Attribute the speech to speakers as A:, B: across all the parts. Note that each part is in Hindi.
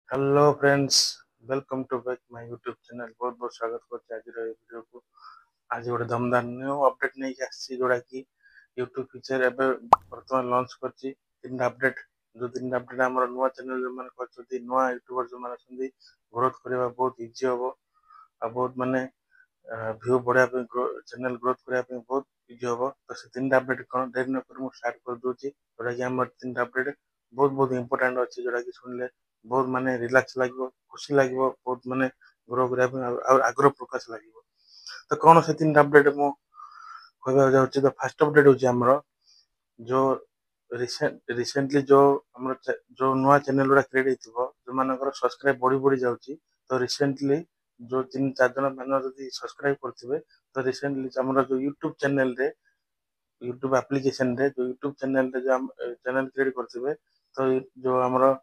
A: Hello friends, welcome to back my YouTube channel. बहुत बहुत स्वागत करते आज वीडियो को। आज गोटे दमदार न्यू अपडेट नहीं आसी जोड़ा कि यूट्यूब फीचर एबे वर्तमान लॉन्च करछि। तीन अपडेट जो तीन अपडेट हमर नुवा चैनल जो मान करछि, नुवा यूट्यूबर जो मान अछंदी ग्रोथ करबा बहुत इजी हो आ बहुत माने व्यू बढ़िया पे चैनल ग्रोथ करबा पे बहुत इजी हो। तो से तीन अपडेट कोन देर न कर मु स्टार्ट कर दोछि जोड़ा कि हमर तीन अपडेट बहुत बहुत इंपोर्टेंट अछि, जोड़ा कि सुनले बहुत माने रिलैक्स लागिवो, खुशी लागिवो, बहुत माने ग्रो करबा पे और आग्रह प्रकाश लागिवो। तो कौन से तीन अपडेट मु कहबा जाउछि। तो फर्स्ट अपडेट होछि हमर जो रिसेंटली जो हमर जो नुआ चैनल गुड़ा क्रिएट हेतिबो, जो मानकर सब्सक्राइब बढ़ी बढ़ी जाउछि। तो रिसेंटली जो तीन चार जन मान जदि सब्सक्राइब करथिबे, तो रिसेंटली हमर जो यूट्यूब चैनल रे, यूट्यूब एप्लीकेशन रे जो यूट्यूब चैनल रे जो हम चैनल क्रिएट करथिबे, तो जो हमर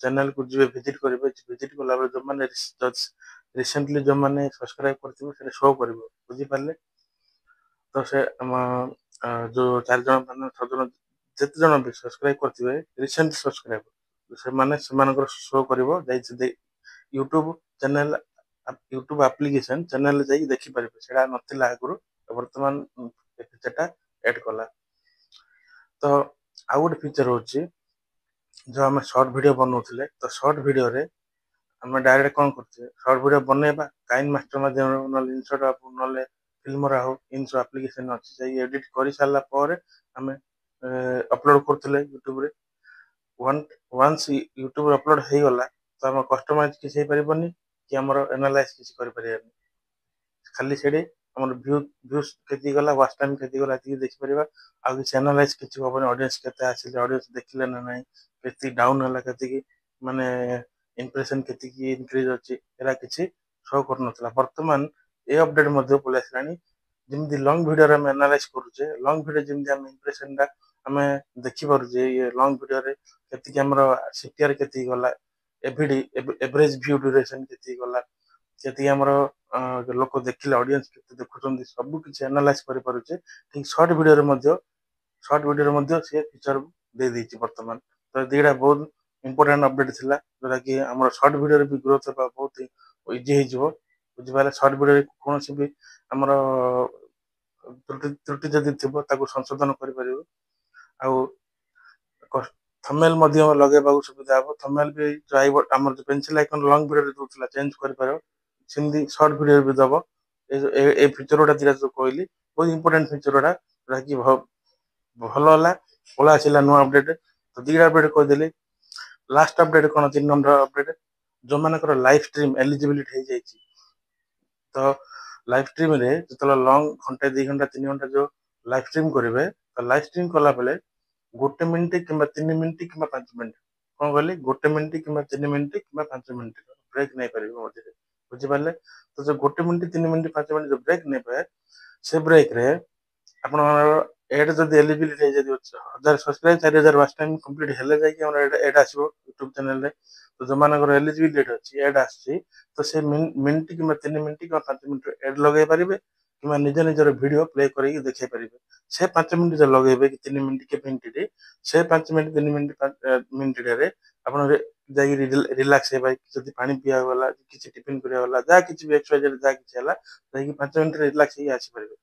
A: चैनल को जो विजिट करेंगे, विजिट कला जो मैंने रिसेंटली जो मैंने सब्सक्राइब करथिबे शो करिवो, बुझि पारले। तो से जो चार जन मान छ जन जेते जन भी सब्सक्राइब करथिबे रिसेंट सब्सक्राइब से माने सेमानकर शो करिवो जाई YouTube channel, YouTube application channel जाई देखि पारिबे। सेडा नथिला आगुरु, वर्तमान फीचरटा ऐड कला। तो आउ गोटे फीचर होछि जो आम शॉर्ट वीडियो बनाऊले, तो शॉर्ट वीडियो रे आम डायरेक्ट कौन करते शॉर्ट वीडियो बनवा काइन मास्टर माध्यम ना इनसर्ट ना फिल्मरा हो इन सब एप्लीकेशन अच्छी एडिट कर सारा पर आम अपलोड करते यूट्यूब रे। वन्स यूट्यूब अपलोड हो गला तो आम कस्टमाइज किसी पारबनी कि आम एनालाइज किसी कर खाली से व्यूज के गला, वाच टाइम के गला देखी पार। आ किसी एनालाइज किसी हम ऑडियंस के आसिले, ऑडियंस देखिले ना ना के डाउन है के माने इंप्रेशन के इनक्रीज अच्छी एरा किसी शो कर बर्तमान ये अपडेट पलि आसानी। जमी लंग वीडियो आम एनालाइज करुचे, लंग वीडियो जमी आम इंप्रेशन टा आम देखिपे ये लंग वीडियो के सीटीआर के गला, एवरेज व्यू ड्यूरेशन के गला, के लोक देखिले, ऑडियंस के देखुं, सब किसी एनालाइज करें। ठीक शॉर्ट वीडियो शॉर्ट वीडियो सी फीचर दे देछि वर्तमान। तो दीटा बहुत इंपोर्टेंट अपडेट थिला जोटा कि हमर शॉर्ट वीडियो भी ग्रोथ होगा बहुत इजी हो बुझिपारे। शॉर्ट वीडियो कौन भी हमर त्रुटि त्रुटि जदि थिबो ताको संशोधन करि परिबो। आउ थंबनेल मध्य लगेबा सुविधा हो। थंबनेल भी जो आइबो हमर जो पेंसिल आइकन लॉन्ग वीडियो रे दोथला चेंज करि पारो, सिंधी शॉर्ट वीडियो भी दबो। ए फीचर गुड़ा दिरा जो कहली बहुत इंपोर्टेंट फीचर गुड़ा जोटा कि भल है पला आसला नुआ अपडेट। तो दीटा अपडेट कहदेली। लास्ट अपडेट कौन 3 नंबर अपडेट जो मानकर लाइव स्ट्रीम एलिजिबिलिटी हो जाइए। तो लाइव स्ट्रीम रे जो लंग घंटे 2 घंटा 3 घंटा जो लाइव स्ट्रीम करेंगे, तो लाइव स्ट्रीम कला बेले 1 मिनिट कि 3 मिनिट कि 5 मिनिट कौन कहली 1 मिनिट कि 3 मिनिट कि 5 मिनिट ब्रेक नहीं पारे मझे, बुझिपारे। तो जो 1 मिनिट 3 मिनिट 5 मिनिट जो ब्रेक नहीं पाए, से ब्रेक रे आपण एड जब eligibility 1000 subscribe 4000 watch time complete हेले जाए एड आसो यूट्यूब चैनल रे। तो जो मानकर एलिजिबिलिटी अच्छी एड आसी, तो से मिनिट कि 3 मिनिट कि 5 मिनिट एड लगे पारे कि निज निजर वीडियो प्ले करके देखे पारे। से 5 मिनिट जो लगे कि 3 मिनिट के मिनिट से 5 मिनिट 3 मिनिट आप रिलैक्स हे जब पानी पिया गला किसी टिफिन करा गला जहाँ किसी भी एक्सरसाइज जहाँ किसी 5 मिनिट रिलैक्स ही आसीपारे।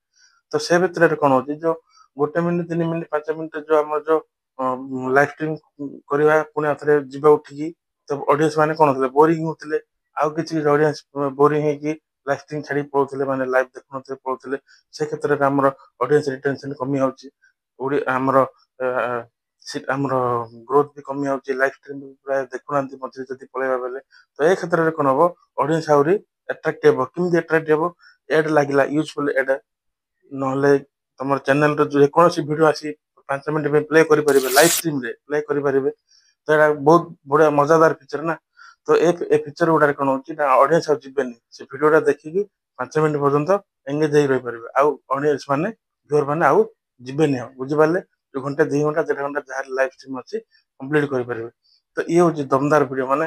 A: तो से भितर कौन हो जो 1 मिनिट 3 मिनिट 5 मिनिट जो आम जो लाइव स्ट्रीम करवा पुणी आउे जा उठिकी, तो ऑडियंस माने कौन थे बोरिंग होते आउ किसी ऑडियंस बोरिंग होगी लाइव स्ट्रीम छाड़ी पड़े माने लाइव देखुन पड़े। से क्षेत्र में आम ऑडियंस रिटेंशन कमी आमर आमर ग्रोथ भी कमी लाइव स्ट्रीम प्राय देखुना मझे जब पलैया बेले। तो ये क्षेत्र में कौन हम ऑडियंस आहरी एट्राक्ट कमी एट्राक्ट एड लगे यूजफुल एड ना तुम चैनल जेकोसी वीडियो आसी 5 मिनिट प्ले करेंगे लाइव स्ट्रीम रे प्ले करेंगे। तो यहाँ बहुत बढ़िया मजादार फीचर ना। तो ए फीचर गुड़ा कौन हो ऑडियंस आवेनि से वीडियो देखिकी 5 मिनिट पर्यंत एंगेज हो रही पारे। आउ ऑडियंस माने व्यूअर माने आउ जीवेनि बुझिपारे। जो घंटे 2 घंटा 1.5 घंटा जहाँ लाइव स्ट्रीम अच्छी कंप्लीट करेंगे। तो ये हूँ दमदार वीडियो माने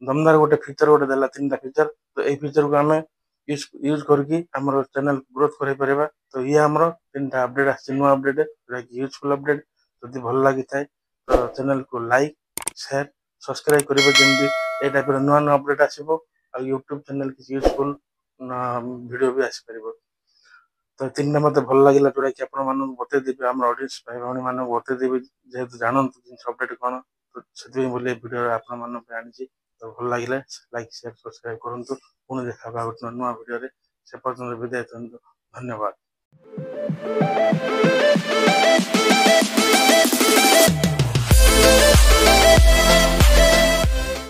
A: दमदार गोटे फीचर गोटे देला 3टा फीचर। तो ये फीचर को आम यूज करके आम चैनल ग्रोथ कर पारे। तो ये आमर 3टा अपडेट आस नुआ अपडेट जोटा कि यूजफुल अपडेट। जदि भल लगी था तो चैनल को लाइक शेयर सब्सक्राइब करेंगे, जमी ए टाइप नुआ नुआ अपडेट आसो आ यूट्यूब चैनल किसी यूजफुल वीडियो भी आसपर। तो तीन मत भल लगे जोटा कि आप बतईदेवी आम ऑडियंस भाई भाई मान बतईदेवी जेहतु जानते जिन अपडेट कौन तो से वीडियो आपण आनी तो भल लगे लाइक शेयर सब्सक्राइब करूँ। पुणी देखा गोटे नुआ वीडियो से पर्यटन विदाय धन्यवाद।